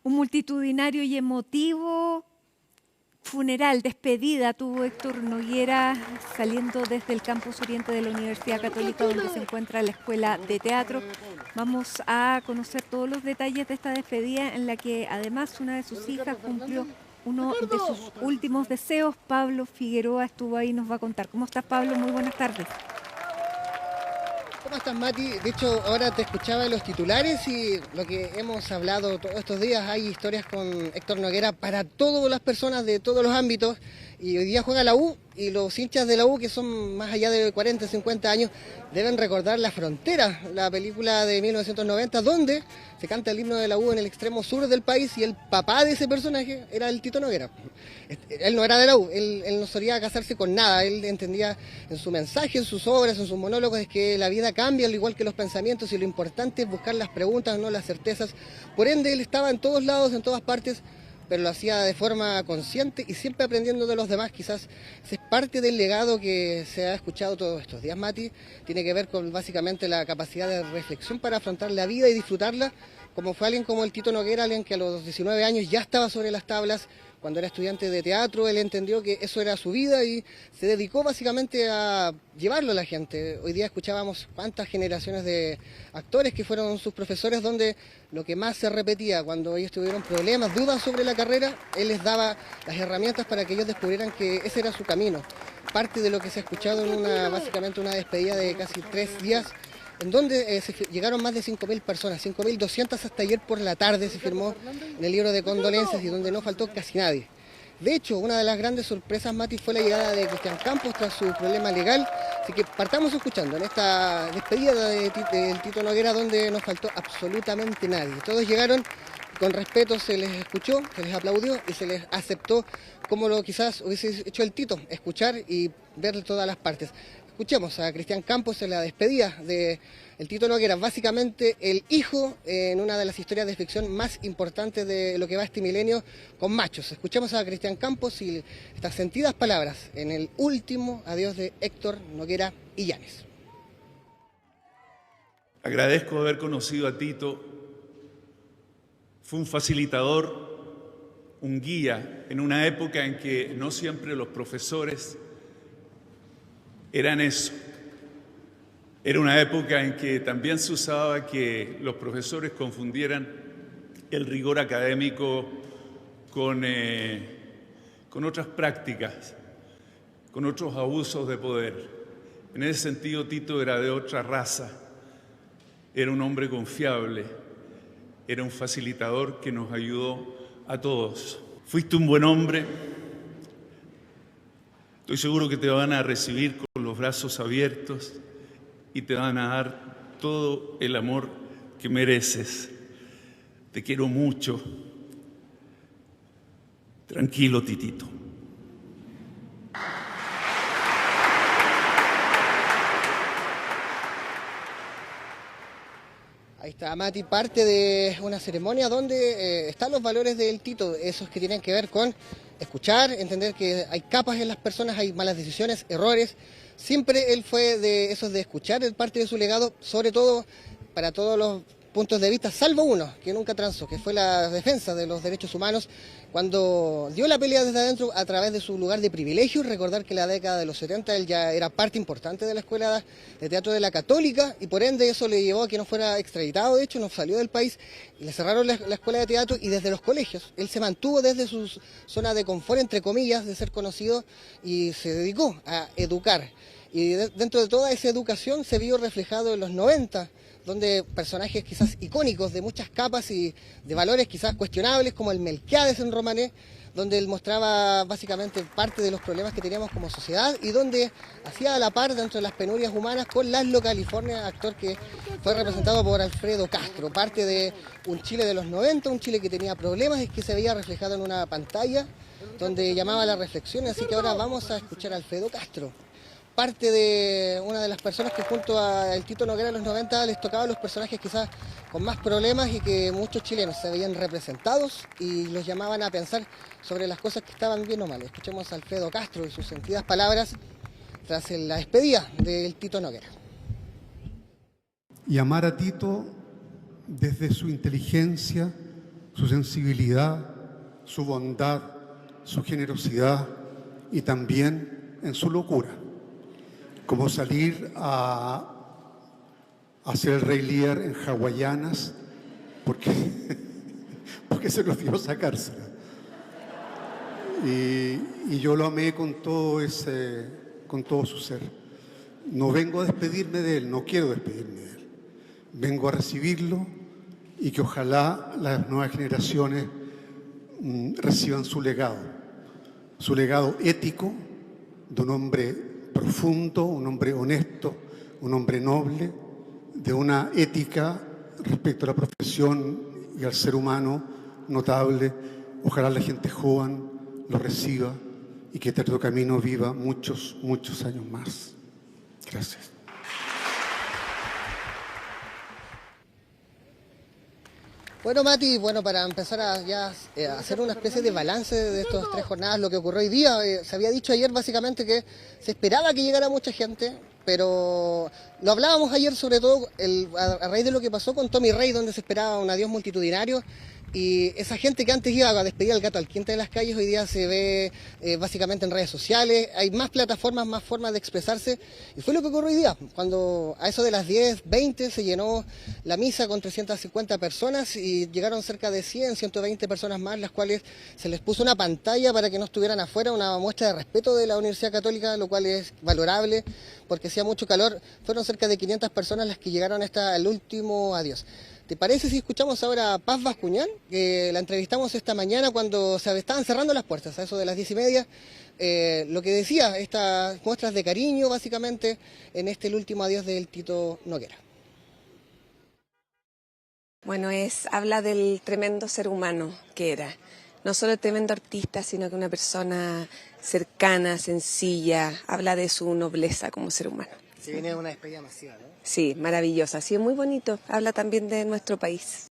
Un multitudinario y emotivo funeral, despedida, tuvo Héctor Noguera saliendo desde el campus oriente de la Universidad Católica, donde se encuentra la Escuela de Teatro. Vamos a conocer todos los detalles de esta despedida, en la que además una de sus hijas cumplió uno de sus últimos deseos. Pablo Figueroa estuvo ahí y nos va a contar. ¿Cómo estás, Pablo? Muy buenas tardes. ¿Cómo estás, Mati? De hecho, ahora te escuchaba en los titulares y lo que hemos hablado todos estos días, hay historias con Héctor Noguera para todas las personas de todos los ámbitos, y hoy día juega la U y los hinchas de la U, que son más allá de 40, 50 años, deben recordar La Frontera, la película de 1990, donde se canta el himno de la U en el extremo sur del país y el papá de ese personaje era el Tito Noguera. Él no era de la U, él no solía casarse con nada, él entendía en su mensaje, en sus obras, en sus monólogos, es que la vida cambia al igual que los pensamientos y lo importante es buscar las preguntas, no las certezas. Por ende, él estaba en todos lados, en todas partes, pero lo hacía de forma consciente y siempre aprendiendo de los demás. Quizás ese es parte del legado que se ha escuchado todos estos días, Mati. Tiene que ver con básicamente la capacidad de reflexión para afrontar la vida y disfrutarla, como fue alguien como el Tito Noguera, alguien que a los 19 años ya estaba sobre las tablas. Cuando era estudiante de teatro, él entendió que eso era su vida y se dedicó básicamente a llevarlo a la gente. Hoy día escuchábamos cuántas generaciones de actores que fueron sus profesores, donde lo que más se repetía cuando ellos tuvieron problemas, dudas sobre la carrera, él les daba las herramientas para que ellos descubrieran que ese era su camino. Parte de lo que se ha escuchado en básicamente una despedida de casi 3 días, en donde llegaron más de 5.000 personas, 5.200 hasta ayer por la tarde se firmó en el libro de condolencias y donde no faltó casi nadie. De hecho, una de las grandes sorpresas, Mati, fue la llegada de Cristian Campos tras su problema legal, así que partamos escuchando en esta despedida del Tito Noguera, donde no faltó absolutamente nadie. Todos llegaron, con respeto se les escuchó, se les aplaudió y se les aceptó como lo quizás hubiese hecho el Tito, escuchar y ver todas las partes. Escuchemos a Cristian Campos en la despedida de el Tito Noguera, básicamente el hijo en una de las historias de ficción más importantes de lo que va este milenio con machos. Escuchemos a Cristian Campos y estas sentidas palabras en el último adiós de Héctor Noguera Illanes. Agradezco haber conocido a Tito. Fue un facilitador, un guía en una época en que no siempre los profesores eran eso. Era una época en que también se usaba que los profesores confundieran el rigor académico con otras prácticas, con otros abusos de poder. En ese sentido, Tito era de otra raza, era un hombre confiable, era un facilitador que nos ayudó a todos. Fuiste un buen hombre. Estoy seguro que te van a recibir con los brazos abiertos y te van a dar todo el amor que mereces. Te quiero mucho. Tranquilo, Titito. Ahí está, Mati, parte de una ceremonia donde están los valores del Tito, esos que tienen que ver con escuchar, entender que hay capas en las personas, hay malas decisiones, errores. Siempre él fue de esos de escuchar, parte de su legado, sobre todo para todos los puntos de vista, salvo uno, que nunca transó, que fue la defensa de los derechos humanos, cuando dio la pelea desde adentro a través de su lugar de privilegio. Recordar que en la década de los 70 él ya era parte importante de la Escuela de Teatro de la Católica y por ende eso le llevó a que no fuera extraditado, de hecho no salió del país y le cerraron la Escuela de Teatro, y desde los colegios él se mantuvo desde su zona de confort, entre comillas, de ser conocido, y se dedicó a educar. Y dentro de toda esa educación se vio reflejado en los 90, donde personajes quizás icónicos de muchas capas y de valores quizás cuestionables, como el Melquiades en Romané, donde él mostraba básicamente parte de los problemas que teníamos como sociedad y donde hacía a la par dentro de las penurias humanas con Laszlo California, actor que fue representado por Alfredo Castro, parte de un Chile de los 90, un Chile que tenía problemas y que se veía reflejado en una pantalla donde llamaba a la reflexión. Así que ahora vamos a escuchar a Alfredo Castro, parte de una de las personas que junto al Tito Noguera en los 90 les tocaba a los personajes quizás con más problemas y que muchos chilenos se veían representados y los llamaban a pensar sobre las cosas que estaban bien o mal. Escuchemos a Alfredo Castro y sus sentidas palabras tras la despedida del Tito Noguera. Y amar a Tito desde su inteligencia, su sensibilidad, su bondad, su generosidad y también en su locura, como salir a ser el Rey Lear en hawaianas porque se lo dio sacársela. Y yo lo amé con todo su ser. No vengo a despedirme de él, no quiero despedirme de él. Vengo a recibirlo y que ojalá las nuevas generaciones reciban su legado ético de un hombre profundo, un hombre honesto, un hombre noble, de una ética respecto a la profesión y al ser humano notable. Ojalá la gente joven lo reciba y que Teatro Camino viva muchos, muchos años más. Gracias. Bueno, Mati, para empezar a hacer una especie de balance de estas 3 jornadas, lo que ocurrió hoy día, se había dicho ayer básicamente que se esperaba que llegara mucha gente, pero lo hablábamos ayer sobre todo a raíz de lo que pasó con Tommy Rey, donde se esperaba un adiós multitudinario. Y esa gente que antes iba a despedir al gato al quinto de las calles, hoy día se ve básicamente en redes sociales. Hay más plataformas, más formas de expresarse. Y fue lo que ocurrió hoy día, cuando a eso de las 10:20 se llenó la misa con 350 personas y llegaron cerca de 100, 120 personas más, las cuales se les puso una pantalla para que no estuvieran afuera, una muestra de respeto de la Universidad Católica, lo cual es valorable, porque hacía mucho calor. Fueron cerca de 500 personas las que llegaron hasta el último adiós. ¿Te parece si escuchamos ahora a Paz Bascuñán? Que la entrevistamos esta mañana cuando se estaban cerrando las puertas, a eso de las 10:30. Lo que decía, estas muestras de cariño, básicamente, en el último adiós del Tito Noguera. Bueno, habla del tremendo ser humano que era. No solo el tremendo artista, sino que una persona cercana, sencilla. Habla de su nobleza como ser humano. Se viene una despedida masiva, ¿no? Sí, maravillosa. Ha sido muy bonito. Habla también de nuestro país.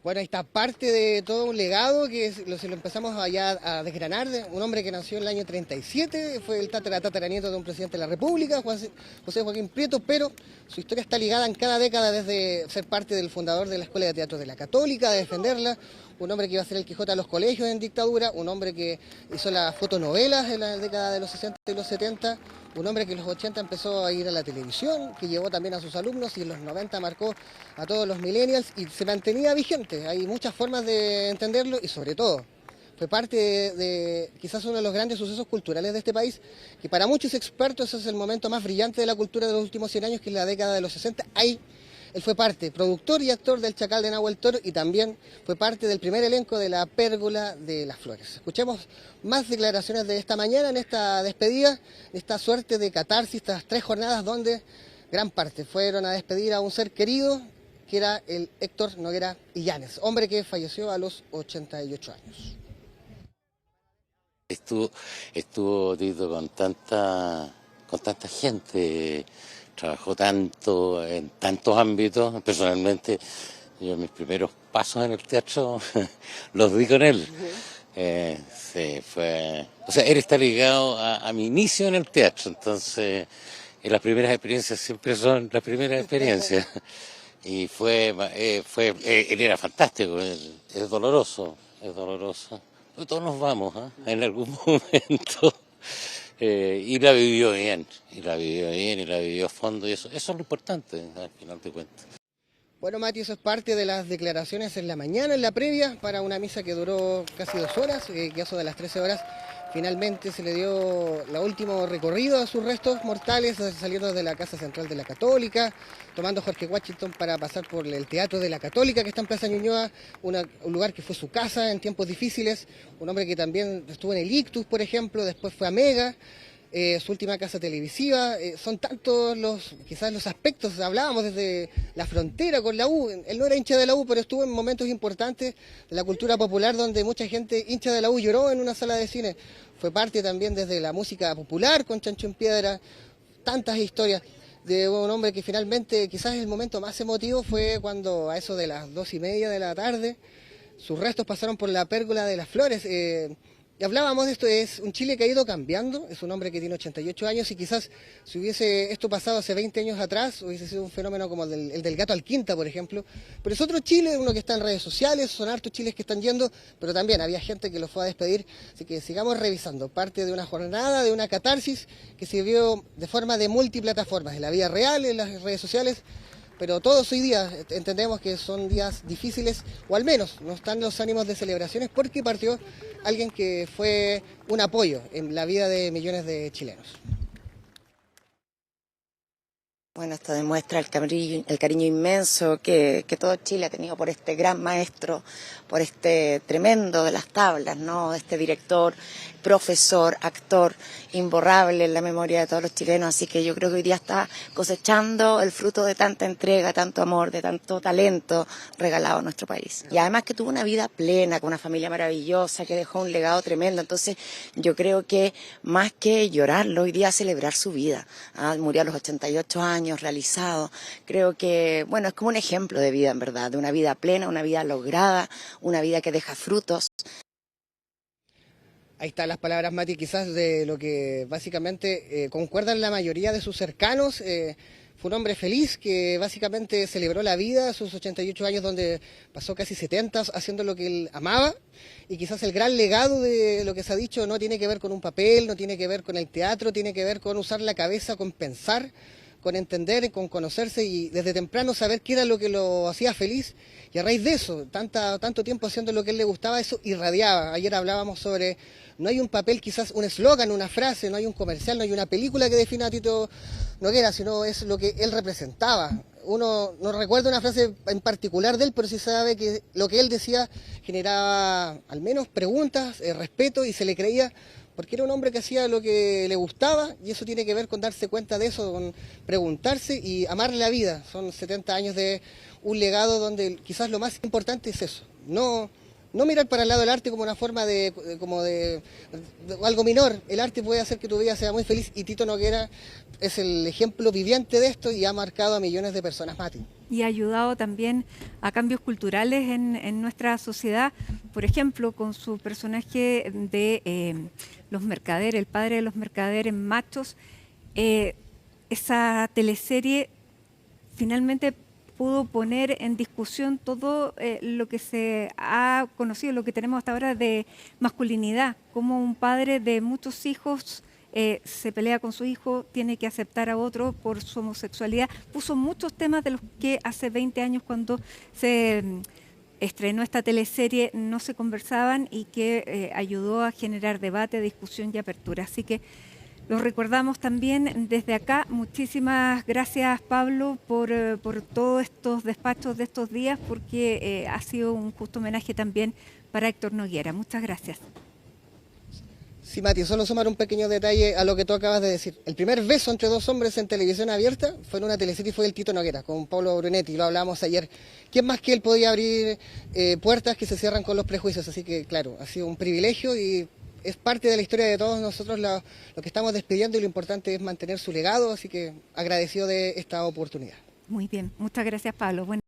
Bueno, ahí está parte de todo un legado que se lo empezamos a desgranar. Un hombre que nació en el año 37, fue el tataranieto de un presidente de la República, José Joaquín Prieto, pero su historia está ligada en cada década desde ser parte del fundador de la Escuela de Teatro de la Católica, de defenderla. Un hombre que iba a ser el Quijote a los colegios en dictadura, un hombre que hizo las fotonovelas en la década de los 60 y los 70, un hombre que en los 80 empezó a ir a la televisión, que llevó también a sus alumnos y en los 90 marcó a todos los millennials y se mantenía vigente. Hay muchas formas de entenderlo y sobre todo fue parte de quizás uno de los grandes sucesos culturales de este país, que para muchos expertos es el momento más brillante de la cultura de los últimos 100 años, que es la década de los 60. Ahí él fue parte, productor y actor del Chacal de Nahuel Toro y también fue parte del primer elenco de La Pérgola de las Flores. Escuchemos más declaraciones de esta mañana en esta despedida, en esta suerte de catarsis, estas 3 jornadas donde gran parte fueron a despedir a un ser querido que era el Héctor Noguera Illanes, hombre que falleció a los 88 años. Estuvo Tito con tanta gente. Trabajó tanto en tantos ámbitos. Personalmente, yo mis primeros pasos en el teatro los di con él. Él está ligado a mi inicio en el teatro, entonces las primeras experiencias siempre son las primeras experiencias. Y él era fantástico, es doloroso. Pero todos nos vamos, en algún momento. Y la vivió bien, y la vivió a fondo, y eso es lo importante, al final de cuentas. Bueno, Mati, eso es parte de las declaraciones en la mañana, en la previa, para una misa que duró casi 2 horas, que a eso de las 13 horas finalmente se le dio el último recorrido a sus restos mortales, saliendo desde la Casa Central de la Católica, tomando Jorge Washington para pasar por el Teatro de la Católica, que está en Plaza Ñuñoa, un lugar que fue su casa en tiempos difíciles, un hombre que también estuvo en el Ictus, por ejemplo, después fue a Mega, su última casa televisiva. Son tantos quizás los aspectos. Hablábamos desde la frontera con la U. Él no era hincha de la U, pero estuvo en momentos importantes de la cultura popular donde mucha gente hincha de la U lloró en una sala de cine. Fue parte también desde la música popular con Chancho en Piedra. Tantas historias de un hombre que finalmente, quizás el momento más emotivo fue cuando a eso de las 2:30 de la tarde sus restos pasaron por la Pérgola de las Flores. hablábamos de esto, es un Chile que ha ido cambiando, es un hombre que tiene 88 años y quizás si hubiese esto pasado hace 20 años atrás, hubiese sido un fenómeno como el del gato al quinta, por ejemplo. Pero es otro Chile, uno que está en redes sociales, son hartos chiles que están yendo, pero también había gente que lo fue a despedir, así que sigamos revisando, parte de una jornada, de una catarsis que se vio de forma de multiplataformas, en la vida real, en las redes sociales. Pero todos hoy día entendemos que son días difíciles, o al menos no están los ánimos de celebraciones, porque partió alguien que fue un apoyo en la vida de millones de chilenos. Bueno, esto demuestra el cariño inmenso que todo Chile ha tenido por este gran maestro, por este tremendo de las tablas, ¿no? Este director, profesor, actor, imborrable en la memoria de todos los chilenos. Así que yo creo que hoy día está cosechando el fruto de tanta entrega, tanto amor, de tanto talento regalado a nuestro país. Y además que tuvo una vida plena, con una familia maravillosa, que dejó un legado tremendo. Entonces yo creo que más que llorarlo, hoy día celebrar su vida. Murió a los 88 años, realizado. Creo que, bueno, es como un ejemplo de vida, en verdad, de una vida plena, una vida lograda, una vida que deja frutos. Ahí están las palabras, Mati, quizás de lo que básicamente concuerdan la mayoría de sus cercanos. Fue un hombre feliz que básicamente celebró la vida a sus 88 años, donde pasó casi 70 haciendo lo que él amaba. Y quizás el gran legado de lo que se ha dicho no tiene que ver con un papel, no tiene que ver con el teatro, tiene que ver con usar la cabeza, con pensar, con entender, con conocerse y desde temprano saber qué era lo que lo hacía feliz. Y a raíz de eso, tanto tiempo haciendo lo que a él le gustaba, eso irradiaba. Ayer hablábamos sobre, no hay un papel, quizás un eslogan, una frase, no hay un comercial, no hay una película que defina a Tito Noguera, sino es lo que él representaba. Uno no recuerda una frase en particular de él, pero sí sabe que lo que él decía generaba al menos preguntas, respeto, y se le creía, porque era un hombre que hacía lo que le gustaba, y eso tiene que ver con darse cuenta de eso, con preguntarse y amar la vida. Son 70 años de un legado donde quizás lo más importante es eso, no mirar para el lado del arte como una forma de algo menor. El arte puede hacer que tu vida sea muy feliz, y Tito Noguera es el ejemplo viviente de esto y ha marcado a millones de personas, Mati. Y ha ayudado también a cambios culturales en nuestra sociedad, por ejemplo, con su personaje de Los Mercaderes, el padre de los mercaderes machos. Esa teleserie finalmente pudo poner en discusión todo lo que se ha conocido, lo que tenemos hasta ahora de masculinidad, como un padre de muchos hijos se pelea con su hijo, tiene que aceptar a otro por su homosexualidad. Puso muchos temas de los que hace 20 años, cuando se estrenó esta teleserie, no se conversaban, y que ayudó a generar debate, discusión y apertura. Así que lo recordamos también desde acá. Muchísimas gracias, Pablo, por todos estos despachos de estos días, porque ha sido un justo homenaje también para Héctor Noguera. Muchas gracias. Sí, Mati, solo sumar un pequeño detalle a lo que tú acabas de decir. El primer beso entre dos hombres en televisión abierta fue en una teleserie y fue el Tito Noguera, con Pablo Brunetti, lo hablábamos ayer. ¿Quién más que él podía abrir puertas que se cierran con los prejuicios? Así que, claro, ha sido un privilegio y es parte de la historia de todos nosotros lo que estamos despidiendo, y lo importante es mantener su legado, así que agradecido de esta oportunidad. Muy bien, muchas gracias, Pablo. Bueno.